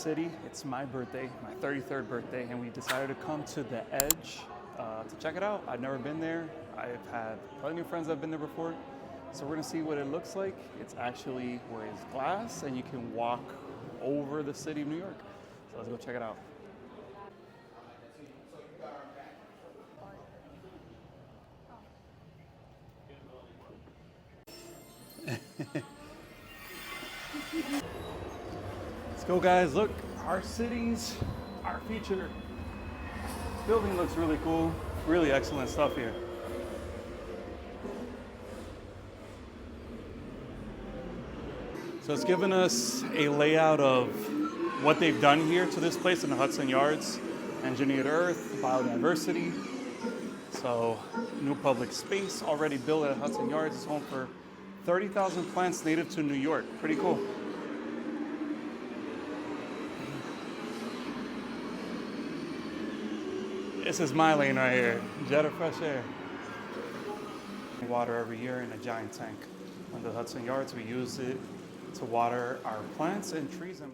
City. It's my birthday, my 33rd birthday, and we decided to come to the Edge to check it out. I've never been there. I've had plenty of friends that have been there before. So we're gonna see what it looks like. It's actually where it's glass and you can walk over the city of New York. So let's go check it out. Let's go, guys. Look, our cities, our future. This building looks really cool. Really excellent stuff here. So it's given us a layout of what they've done here to this place in the Hudson Yards. Engineered earth, biodiversity. So new public space already built at Hudson Yards. It's home for 30,000 plants native to New York. Pretty cool. This is my lane right here. Jet of fresh air. Water every year in a giant tank. On the Hudson Yards, we use it to water our plants and trees. And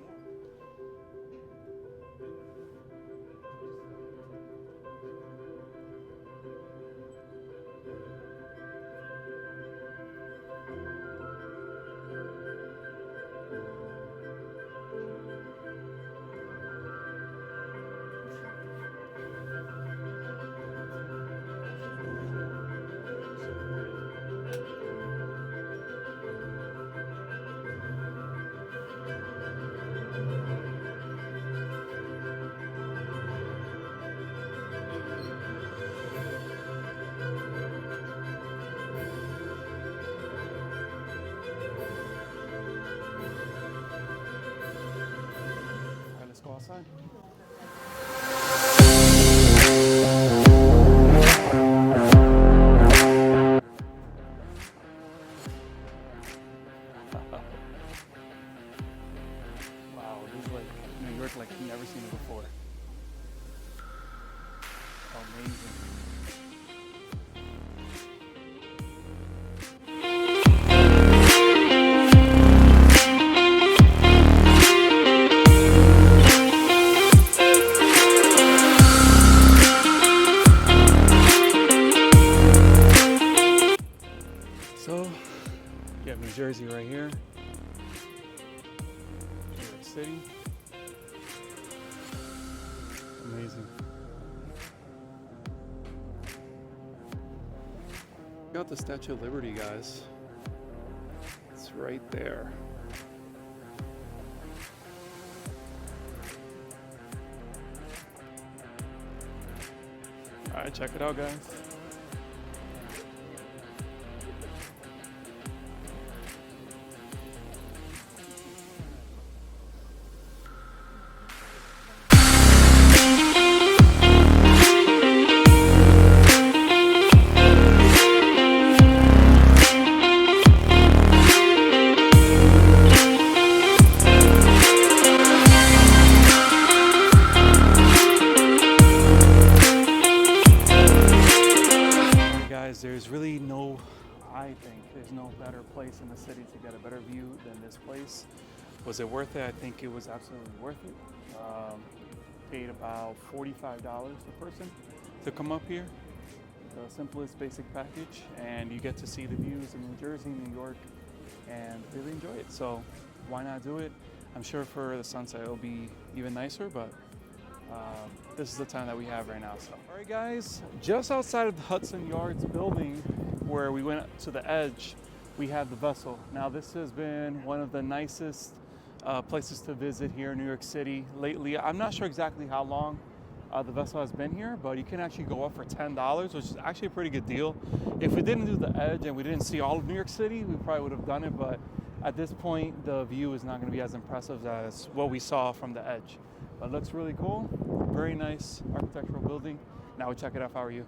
go outside. Wow, this is like New York like you've never seen it before. Amazing. So, you have New Jersey right here, New York City. Amazing. Got the Statue of Liberty, guys. It's right there. All right, check it out, guys. There's really no, I think, there's no better place in the city to get a better view than this place. Was it worth it? I think it was absolutely worth it. Paid about $45 a person to come up here. The simplest basic package, and you get to see the views in New Jersey, New York, and really enjoy it. So why not do it? I'm sure for the sunset it'll be even nicer, but this is the time that we have right now. So, all right, guys, just outside of the Hudson Yards building where we went to the Edge, we have the Vessel. Now, this has been one of the nicest places to visit here in New York City lately. I'm not sure exactly how long the Vessel has been here, but you can actually go up for $10, which is actually a pretty good deal. If we didn't do the Edge and we didn't see all of New York City, we probably would have done it, but at this point, the view is not going to be as impressive as what we saw from the Edge. But it looks really cool. Very nice architectural building. Now we check it out. How are you?